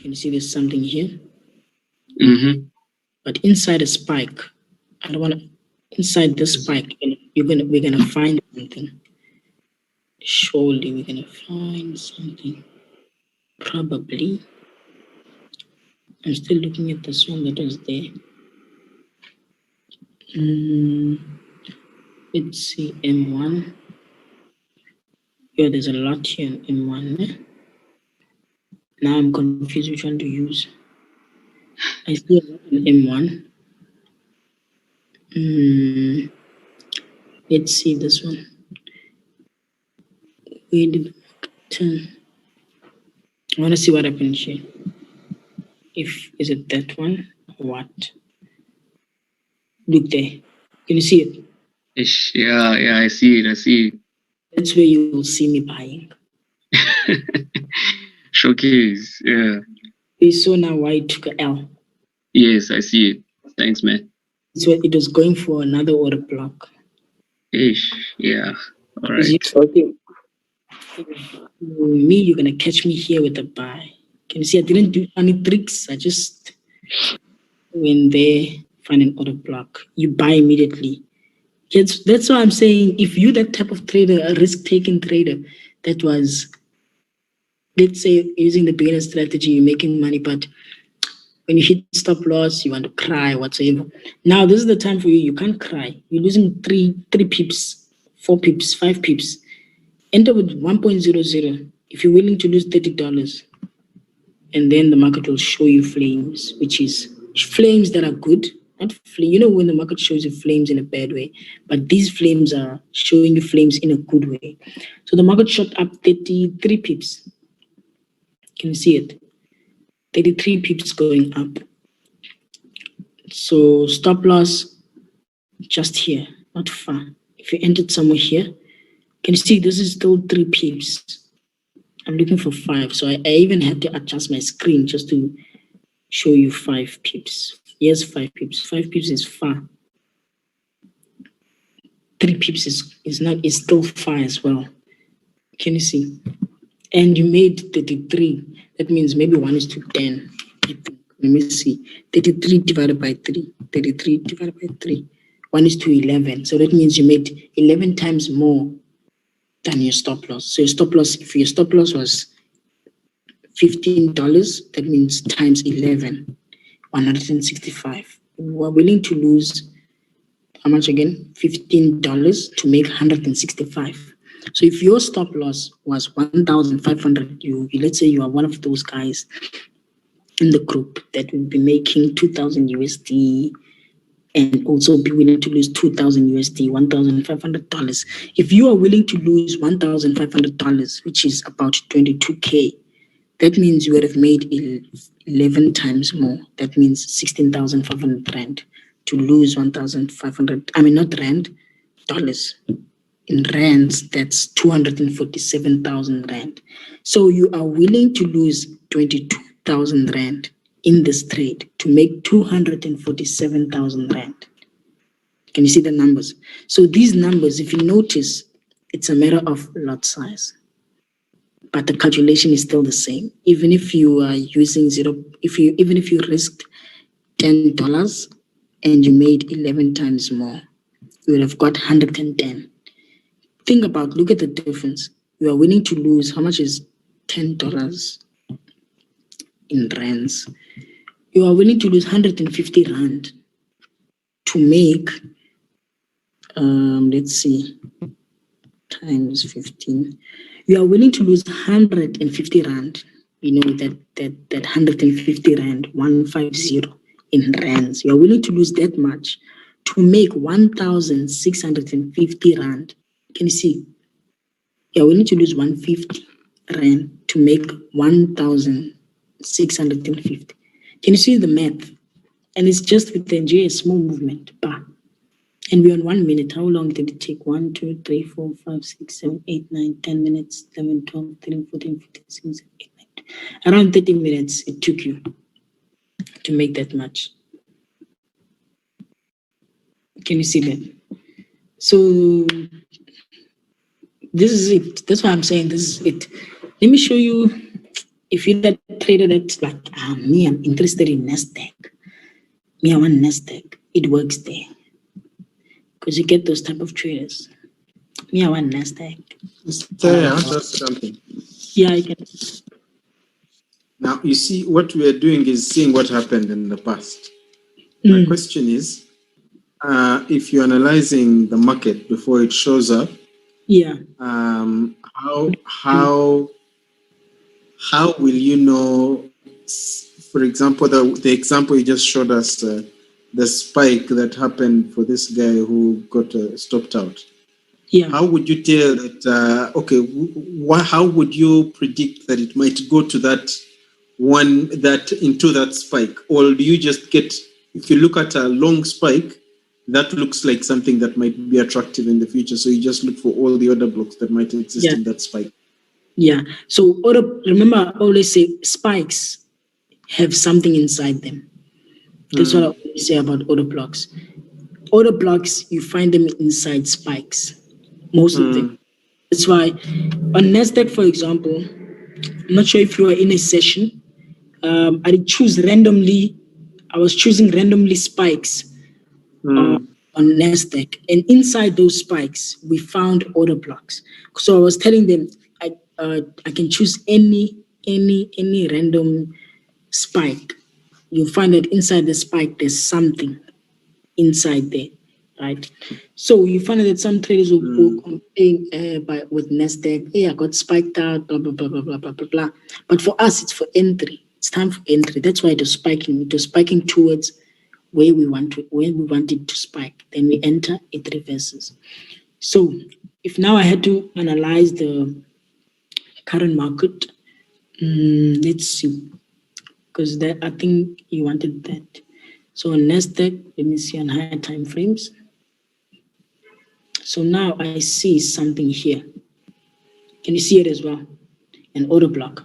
Can you see there's something here? Mm-hmm. But inside a spike, I don't want to. Inside the spike, we're gonna find something. Surely we're gonna find something. Probably. I'm still looking at this one that was there. Let's see, M1. Yeah, there's a lot here in M1. Now I'm confused which one to use. I see a lot in M1. Let's see this one. Where did it turn? I want to see what happens here. Is it that one or what? Look there. Can you see it? Yeah, I see it. That's where you will see me buying. Showcase, yeah. We saw now why it took a L. Yes, I see it. Thanks, man. So it was going for another order block. Ish, yeah. All right. Me, you're gonna catch me here with a buy. Can you see? I didn't do any tricks. I just went there, find an order block. You buy immediately. That's why I'm saying if you that type of trader, a risk-taking trader, that was, let's say, using the beginner strategy, you're making money, but when you hit stop loss, you want to cry, whatsoever. Now this is the time for you. You can't cry. You're losing three pips, 4 pips, 5 pips. Enter with 1.00 if you're willing to lose $30, and then the market will show you flames, which is flames that are good. Not flame. You know when the market shows you flames in a bad way, but these flames are showing you flames in a good way. So the market shot up 33 pips. Can you see it? 33 pips going up. So stop loss just here, not far. If you entered somewhere here, can you see this is still 3 pips? I'm looking for 5. So I even had to adjust my screen just to show you 5 pips. Yes, 5 pips. 5 pips is far. 3 pips is still far as well. Can you see? And you made 33. That means maybe 1 is to 10. I think. Let me see. 33 divided by 3. 33 divided by 3. 1 is to 11. So that means you made 11 times more than your stop loss. So your stop loss, if your stop loss was $15, that means times 11, 165. We're willing to lose how much again? $15 to make 165. So if your stop loss was 1,500, let's say you are one of those guys in the group that will be making 2,000 USD and also be willing to lose 2,000 USD, $1,500. If you are willing to lose $1,500, which is about 22K, that means you would have made 11 times more. That means 16,500 Rand to lose 1,500. I mean, not Rand, dollars. In rands, that's 247,000 Rand. So you are willing to lose 22,000 Rand in this trade to make 247,000 Rand. Can you see the numbers? So these numbers, if you notice, it's a matter of lot size. But the calculation is still the same. Even if you are using even if you risked $10 and you made 11 times more, you would have got 110. Look at the difference. You are willing to lose, how much is $10 in rands? You are willing to lose 150 Rand to make, let's see, times 15. You are willing to lose 150 Rand. You know, that 150 Rand, 150 in rands. You are willing to lose that much to make 1,650 Rand. Can you see? You are willing to lose 150 Rand to make 1,650. Can you see the math? And it's just with a small movement. Bah. And we're on 1 minute. How long did it take? 1, 2, 3, 4, 5, 6, 7, 8, 9, 10 minutes, 11, 12, 13, 14, 15, 16, 17, 18, 19. Around 30 minutes it took you to make that much. Can you see that? So this is it. That's why I'm saying this is it. Let me show you, if you're that trader that's like, me, I'm interested in Nasdaq. Me, I want Nasdaq. It works there. Because you get those type of traders. Me, I want Nasdaq. I want to ask something. Yeah, I can. Now, you see, what we are doing is seeing what happened in the past. My question is, if you're analyzing the market before it shows up, yeah, how will you know? For example, the example you just showed us, the spike that happened for this guy who got stopped out. Yeah. How would you tell that? How would you predict that it might go to that one into that spike, or do you just get? If you look at a long spike, that looks like something that might be attractive in the future. So you just look for all the other blocks that might exist in that spike. Yeah. So remember, I always say spikes have something inside them. That's what I always say about order blocks. Order blocks, you find them inside spikes, most of them. That's why on Nasdaq, for example, I'm not sure if you were in a session. I did choose randomly. I was choosing randomly spikes on Nasdaq, and inside those spikes, we found order blocks. So I was telling them I can choose any random spike. You find that inside the spike there's something inside there, right? So you find that some traders will complain with Nasdaq, hey, I got spiked out, blah blah blah blah blah blah blah blah. But for us, it's for entry. It's time for entry. That's why it was spiking. It was spiking towards where we want it to spike. Then we enter, it reverses. So if now I had to analyze the current market, let's see, because I think you wanted that. So on Nasdaq, let me see on higher time frames. So now I see something here. Can you see it as well? An order block.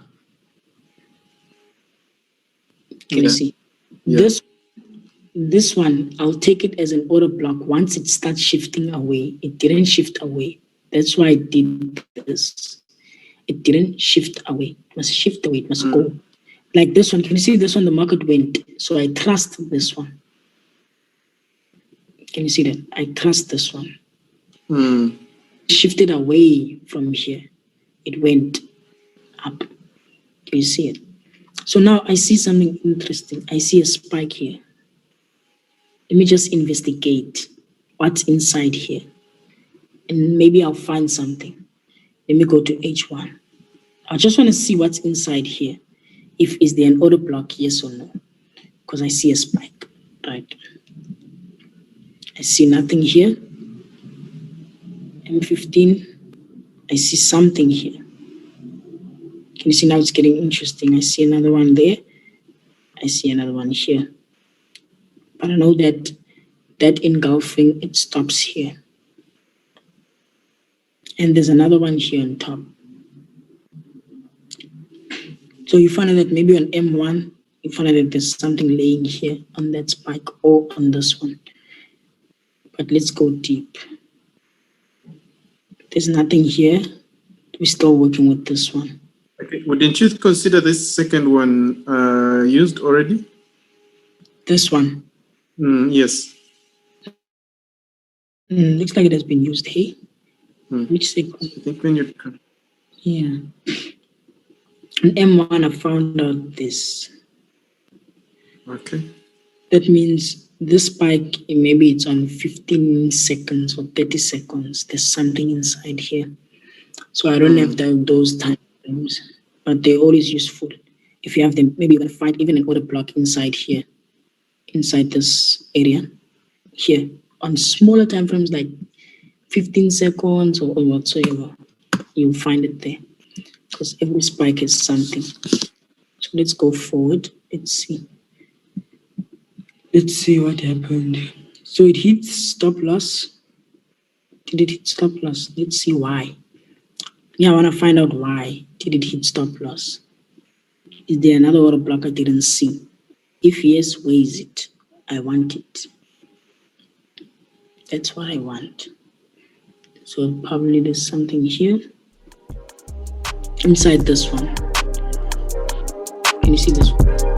Can you see? Yeah. This one, I'll take it as an order block once it starts shifting away. It didn't shift away. That's why I did this. It didn't shift away. It must shift away. It must go. Like this one. Can you see this one? The market went. So I trust this one. Can you see that? I trust this one. It shifted away from here. It went up. Can you see it? So now I see something interesting. I see a spike here. Let me just investigate what's inside here. And maybe I'll find something. Let me go to H1. I just want to see what's inside here. Is there an order block, yes or no? Because I see a spike, right? I see nothing here. M15, I see something here. Can you see now it's getting interesting? I see another one there. I see another one here. But I know that engulfing, it stops here. And there's another one here on top. So you find that maybe on M1, you find that there's something laying here on that spike or on this one. But let's go deep. There's nothing here. We're still working with this one. Okay. Wouldn't you consider this second one used already? This one? Yes. Looks like it has been used. Hey? Which sequence? I think when you can. Yeah. On M1, I found out this. Okay. That means this spike, maybe it's on 15 seconds or 30 seconds. There's something inside here. So I don't have those time frames, but they're always useful. If you have them, maybe you're going to find even an order block inside here, inside this area, here. On smaller time frames like 15 seconds or whatsoever, you'll find it there. Because every spike is something. So let's go forward. Let's see. Let's see what happened. So it hits stop loss. Did it hit stop loss? Let's see why. Yeah, I want to find out why did it hit stop loss. Is there another order block I didn't see? If yes, where is it? I want it. That's what I want. So probably there's something here. Inside this one. Can you see this?